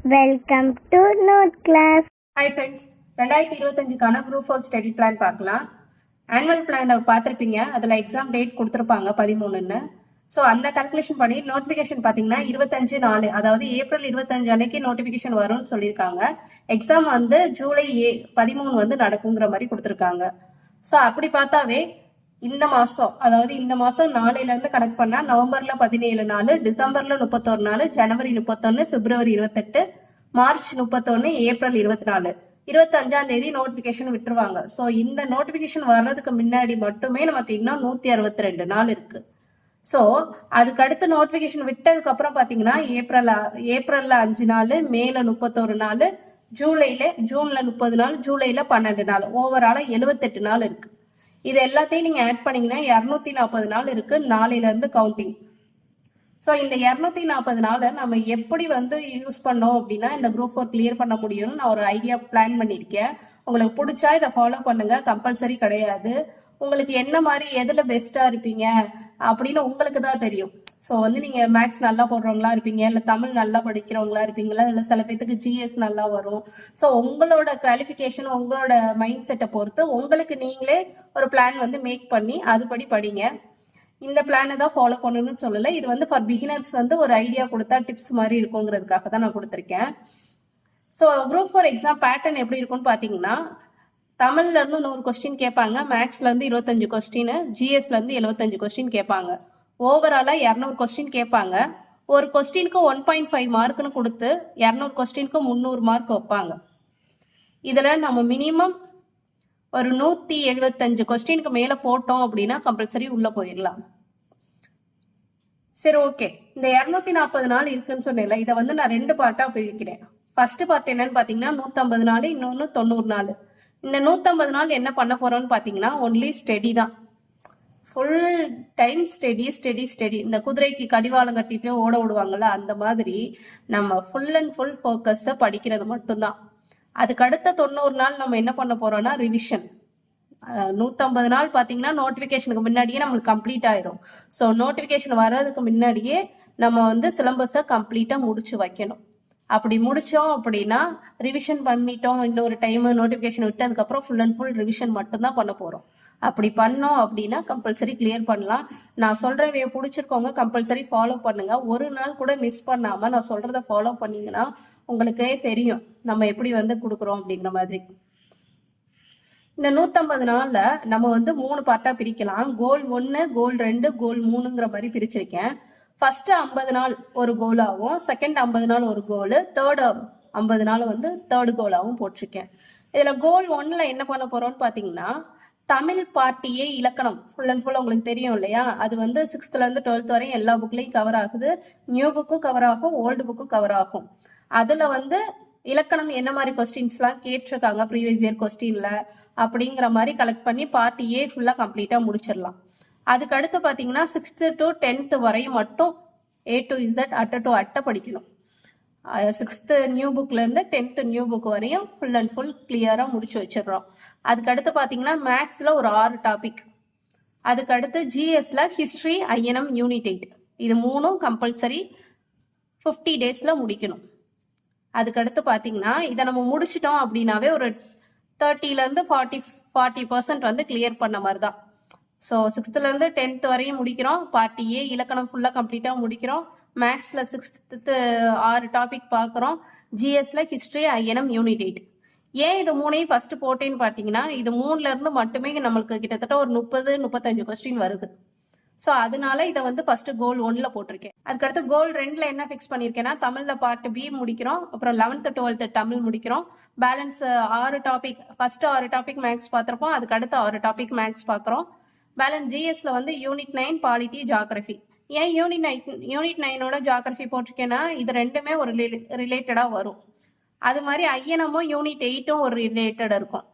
Welcome to note class. Hi friends, 2025க்கான group 4 study plan பார்க்கலாம். Annual plan பார்த்துருப்பீங்க. அதில் எக்ஸாம் டேட் கொடுத்துருப்பாங்க 13ன்னு. ஸோ அந்த கால்குலேஷன் பண்ணி நோட்டிஃபிகேஷன் பார்த்தீங்கன்னா 25/4, அதாவது ஏப்ரல் 25 அன்னைக்கு நோட்டிஃபிகேஷன் வரும்னு சொல்லியிருக்காங்க. எக்ஸாம் வந்து ஜூலை 13 வந்து நடக்குங்கிற மாதிரி கொடுத்துருக்காங்க. ஸோ அப்படி பார்த்தாவே இந்த மாதம், அதாவது இந்த மாதம் நாளையிலேருந்து கணக்கு பண்ணால் நவம்பரில் 17 நாள், டிசம்பரில் 31 நாள், ஜனவரி 31, பிப்ரவரி 28, மார்ச் 31, ஏப்ரல் 24, 25ஆம் தேதி நோட்டிபிகேஷன் விட்டுருவாங்க. ஸோ இந்த நோட்டிபிகேஷன் வர்றதுக்கு முன்னாடி மட்டுமே நமக்கு இன்னும் 162 நாள் இருக்கு. ஸோ அதுக்கு அடுத்து நோட்டிபிகேஷன் விட்டதுக்கு அப்புறம் பார்த்தீங்கன்னா ஏப்ரல்ல 5 நாள், மேல 31 நாள், ஜூன்ல 30 நாள், ஜூலைல 12 நாள், ஓவராலா 78 நாள் இருக்கு. இது எல்லாத்தையும் நீங்க ஆட் பண்ணீங்கன்னா 240 நாள் இருக்கு நாளையில இருந்து கவுண்டிங். ஸோ இந்த 240 நாளை நம்ம எப்படி வந்து யூஸ் பண்ணோம் அப்படின்னா இந்த குரூப் 4 கிளியர் பண்ண முடியும்னு நான் ஒரு ஐடியா பிளான் பண்ணியிருக்கேன். உங்களுக்கு பிடிச்சா இதை ஃபாலோ பண்ணுங்க, கம்பல்சரி கிடையாது. உங்களுக்கு என்ன மாதிரி எதுல பெஸ்டா இருப்பீங்க அப்படின்னு உங்களுக்கு தான் தெரியும். ஸோ வந்து நீங்க மேக்ஸ் நல்லா போடுறவங்களா இருப்பீங்க, இல்லை தமிழ் நல்லா படிக்கிறவங்களா இருப்பீங்களா, இல்லை சில பேத்துக்கு ஜிஎஸ் நல்லா வரும். ஸோ உங்களோட குவாலிஃபிகேஷன், உங்களோட மைண்ட் செட்டை பொறுத்து உங்களுக்கு நீங்களே ஒரு பிளான் வந்து மேக் பண்ணி அதுபடி படிங்க. இந்த பிளானை தான் ஃபாலோ பண்ணணும்னு சொல்லலை. இது வந்து ஃபார் பிகினர்ஸ் வந்து ஒரு ஐடியா கொடுத்தா டிப்ஸ் மாதிரி இருக்குங்கிறதுக்காக தான் நான் கொடுத்துருக்கேன். ஸோ குரூப் 4 எக்ஸாம் பேட்டர்ன் எப்படி இருக்கும்னு பார்த்தீங்கன்னா, தமிழ்ல இருந்து 100 கொஸ்டின் கேட்பாங்க, மேக்ஸ்ல இருந்து 25 கொஸ்டின், ஜிஎஸ்ல இருந்து 75 கொஸ்டின் கேட்பாங்க. ஓவராலா 200 கொஸ்டின் கேட்பாங்க. ஒரு கொஸ்டினுக்கு 1.5 மார்க்னு கொடுத்து 200 கொஸ்டினுக்கு 300 மார்க் வைப்பாங்க. இதுல நம்ம மினிமம் ஒரு 175 கொஸ்டினுக்கு மேல போட்டோம் அப்படின்னா கம்பல்சரி உள்ள போயிடலாம். சரி, ஓகே. இந்த 240 நாள் இருக்குன்னு சொன்னேன்ல, இதை வந்து நான் 2 பார்ட்டா பிரிக்கிறேன். ஃபர்ஸ்ட் பார்ட் என்னன்னு பாத்தீங்கன்னா 150 நாள், இன்னொன்னு 90 நாள். இந்த 150 நாள் என்ன பண்ண போறோம்னு பாத்தீங்கன்னா ஒன்லி ஸ்டடி தான். Full time study. இந்த குதிரைக்கு கடிவாளம் கட்டிட்டு ஓட விடுவாங்கல்ல, அந்த மாதிரி நம்ம ஃபுல் அண்ட் ஃபுல் ஃபோக்கஸை படிக்கிறது மட்டும்தான். அதுக்கு அடுத்த 90 நாள் நம்ம என்ன பண்ண போறோம்னா ரிவிஷன். 150 நாள் பாத்தீங்கன்னா நோட்டிபிகேஷனுக்கு முன்னாடியே நம்மளுக்கு கம்ப்ளீட் ஆயிரும். ஸோ நோட்டிபிகேஷன் வர்றதுக்கு முன்னாடியே நம்ம வந்து சிலபஸை கம்ப்ளீட்டா முடிச்சு வைக்கணும். அப்படி முடிச்சோம் அப்படின்னா ரிவிஷன் பண்ணிட்டோம், இன்னொரு டைம் நோட்டிபிகேஷன் விட்டு அதுக்கப்புறம் ஃபுல் அண்ட் ஃபுல் ரிவிஷன் மட்டும்தான் பண்ண போறோம். அப்படி பண்ணோம் அப்படின்னா கம்பல்சரி கிளியர் பண்ணலாம். நான் சொல்றேன், பிடிச்சிருக்கோங்க கம்பல்சரி ஃபாலோ பண்ணுங்க. ஒரு நாள் கூட மிஸ் பண்ணாம நான் சொல்றதை ஃபாலோ பண்ணீங்கன்னா உங்களுக்கே தெரியும் நம்ம எப்படி வந்து கொடுக்குறோம் அப்படிங்கிற மாதிரி. இந்த 150 நாள்ல நம்ம வந்து 3 பார்ட்டா பிரிக்கலாம். கோல் 1, கோல் 2, கோல் 3ங்கிற மாதிரி பிரிச்சிருக்கேன். ஃபர்ஸ்ட் 50 நாள் ஒரு கோலாகவும், செகண்ட் 50 நாள் ஒரு கோலு, தேர்ட் 50 நாள் வந்து தேர்ட் கோலாகவும் போட்டிருக்கேன். இதுல கோல் 1ல என்ன பண்ண போறோம்னு பாத்தீங்கன்னா தமிழ் பார்ட்டியே இலக்கணம் ஃபுல் அண்ட் ஃபுல் உங்களுக்கு தெரியும் இல்லையா. அது வந்து 6th இருந்து 12th வரையும் எல்லா புக்லையும் கவர் ஆகுது. நியூ புக்கும் கவர் ஆகும், ஓல்டு புக்கும் கவர் ஆகும். அதுல வந்து இலக்கணம் என்ன மாதிரி கொஸ்டின்ஸ்லாம் கேட்டிருக்காங்க ப்ரீவியஸ் இயர் கொஸ்டின்ல அப்படிங்கிற மாதிரி கலெக்ட் பண்ணி பார்ட் ஏ ஃபுல்லா கம்ப்ளீட்டா முடிச்சிடலாம். அதுக்கு அடுத்து பாத்தீங்கன்னா 6th to 10th வரையும் மட்டும் A to Z அட்டை டு அட்டை படிக்கணும். 6th நியூ புக்ல இருந்து 10th நியூ புக் வரையும் ஃபுல் அண்ட் ஃபுல் கிளியரா முடிச்சு வச்சிடறோம். அதுக்கு அடுத்து பாத்தீங்கன்னா மேக்ஸ்ல ஒரு 6 டாபிக். அதுக்கு அடுத்து ஜிஎஸ்ல ஹிஸ்டரி, ஐஎன்எம், யூனிட் 8, இது 3ம் கம்பல்சரி 50 டேஸ்ல முடிக்கணும். அதுக்கு அடுத்து பாத்தீங்கன்னா இதை நம்ம முடிச்சிட்டோம் அப்படின்னாவே ஒரு 30ல இருந்து 40% வந்து கிளியர் பண்ண மாதிரி தான். ஸோ 6th இருந்து 10th வரையும் முடிக்கிறோம். பார்ட் ஏ இலக்கணம் ஃபுல்லா கம்ப்ளீட்டா முடிக்கிறோம். மேக்ஸ்ல 6th 6 டாபிக் பார்க்குறோம். ஜிஎஸ்ல ஹிஸ்டரி, ஐஎன்எம், யூனிட் 8. ஏன் இது 3ஐயும் ஃபர்ஸ்ட் போட்டேன்னு பார்த்தீங்கன்னா இது 3ல இருந்து மட்டுமே நம்மளுக்கு கிட்டத்தட்ட ஒரு 30-35 கொஸ்டின் வருது. ஸோ அதனால இதை வந்து ஃபர்ஸ்ட் கோல் 1ல போட்டிருக்கேன். அதுக்கடுத்து கோல் 2ல என்ன ஃபிக்ஸ் பண்ணியிருக்கேன்னா தமிழ்ல பார்ட் பி முடிக்கிறோம், அப்புறம் 11th 12th தமிழ் முடிக்கிறோம். Balance 6 topic, first 6 topic maths பார்த்துருப்போம், அதுக்கு அடுத்து 6 டாபிக் மேக்ஸ் பார்க்குறோம். பேலன்ஸ் ஜிஎஸ்ல வந்து யூனிட் 9 பாலிட்டி, ஜியோகிராஃபி. ஏன் யூனிட் 9ஓட ஜியோகிராஃபி போட்டிருக்கேன்னா இது ரெண்டுமே ஒரு ரிலேட்டடா வரும். அது மாதிரி ஐஎன்எம்மும் யூனிட் 8ம் ஒரு ரிலேட்டட் இருக்கும்.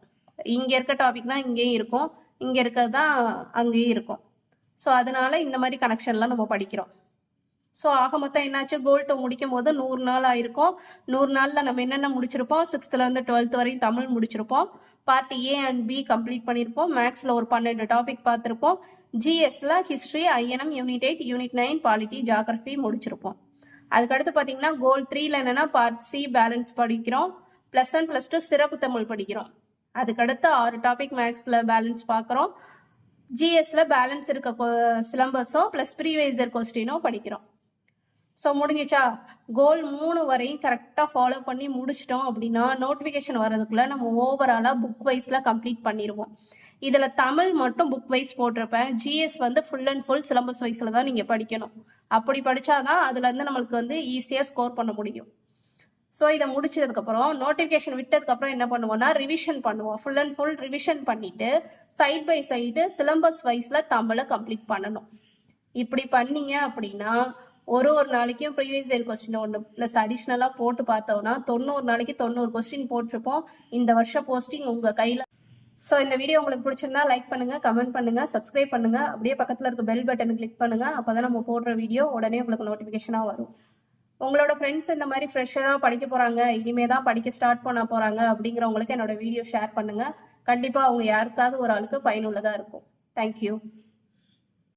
இங்க இருக்க டாபிக் தான் இங்கேயும் இருக்கும், இங்க இருக்கிறது தான் அங்கேயும் இருக்கும். ஸோ அதனால இந்த மாதிரி கனெக்ஷன்லாம் நம்ம படிக்கிறோம். ஸோ ஆக மொத்தம் என்னாச்சு, கோல் 2 முடிக்கும் போது 100 நாள் ஆயிருக்கும். 100 நாள்ல நம்ம என்னென்ன முடிச்சிருப்போம், 6th இருந்து 12th வரையும் தமிழ் முடிச்சிருப்போம், part A and B complete பண்ணியிருப்போம், மேக்ஸ்ல ஒரு 12 டாபிக் பார்த்துருப்போம், ஜிஎஸ்ல history, INM, unit 8, unit 9 polity, geography முடிச்சிருப்போம். அதுக்கடுத்து பார்த்தீங்கன்னா கோல் 3ல என்னன்னா பார்ட் சி பேலன்ஸ் படிக்கிறோம். +1 +2 சிறப்பு தமிழ் படிக்கிறோம். அதுக்கடுத்து 6 டாபிக் மேக்ஸில் பேலன்ஸ் பார்க்குறோம். ஜிஎஸ்ல பேலன்ஸ் இருக்க சிலம்பஸும் ப்ளஸ் ப்ரீவைசர் கொஸ்டினும் படிக்கிறோம். ஸோ முடிஞ்சிச்சா? கோல் 3 வரையும் கரெக்டாக ஃபாலோ பண்ணி முடிச்சிட்டோம் அப்படின்னா நோட்டிஃபிகேஷன் வர்றதுக்குள்ள நம்ம ஓவராலாக புக் வைஸில் கம்ப்ளீட் பண்ணிடுவோம். இதில் தமிழ் மட்டும் புக் வைஸ் போட்டிருப்பேன். ஜிஎஸ் வந்து ஃபுல் அண்ட் ஃபுல் சிலபஸ் வைஸில் தான் நீங்கள் படிக்கணும். அப்படி படித்தாதான் அதுலேருந்து நம்மளுக்கு வந்து ஈஸியாக ஸ்கோர் பண்ண முடியும். ஸோ இதை முடிச்சதுக்கப்புறம் நோட்டிஃபிகேஷன் விட்டதுக்கப்புறம் என்ன பண்ணுவோம்னா ரிவிஷன் பண்ணுவோம். ஃபுல் அண்ட் ஃபுல் ரிவிஷன் பண்ணிட்டு சைட் பை சைடு சிலம்பஸ் வைஸில் தமிழை கம்ப்ளீட் பண்ணணும். இப்படி பண்ணீங்க அப்படின்னா ஒரு நாளைக்கும் ப்ரீவியஸ் இயர் கொஸ்டின் ஒன்று ப்ளஸ் அடிஷ்னலாக போட்டு பார்த்தோம்னா 90 நாளைக்கு 90 கொஸ்டின் போட்டிருப்போம். இந்த வருஷம் போஸ்டிங் உங்கள் கையில். ஸோ இந்த வீடியோ உங்களுக்கு பிடிச்சிருந்தா லைக் பண்ணுங்கள், கமெண்ட் பண்ணுங்கள், சப்ஸ்கிரைப் பண்ணுங்கள். அப்படியே பக்கத்தில் இருக்க பெல் பட்டனை கிளிக் பண்ணுங்கள். அப்போ தான் நம்ம போடுற வீடியோ உடனே உங்களுக்கு நோட்டிஃபிகேஷனாக வரும். உங்களோட ஃப்ரெண்ட்ஸ் இந்த மாதிரி ஃப்ரெஷ்ஷாக படிக்க போகிறாங்க, இனிமே தான் படிக்க ஸ்டார்ட் பண்ண போகிறாங்க அப்படிங்கிறவங்களுக்கு என்னோட வீடியோ ஷேர் பண்ணுங்கள். கண்டிப்பாக அவங்க யாருக்காவது ஒரு ஆளுக்கு பயனுள்ளதாக இருக்கும். தேங்க்யூ.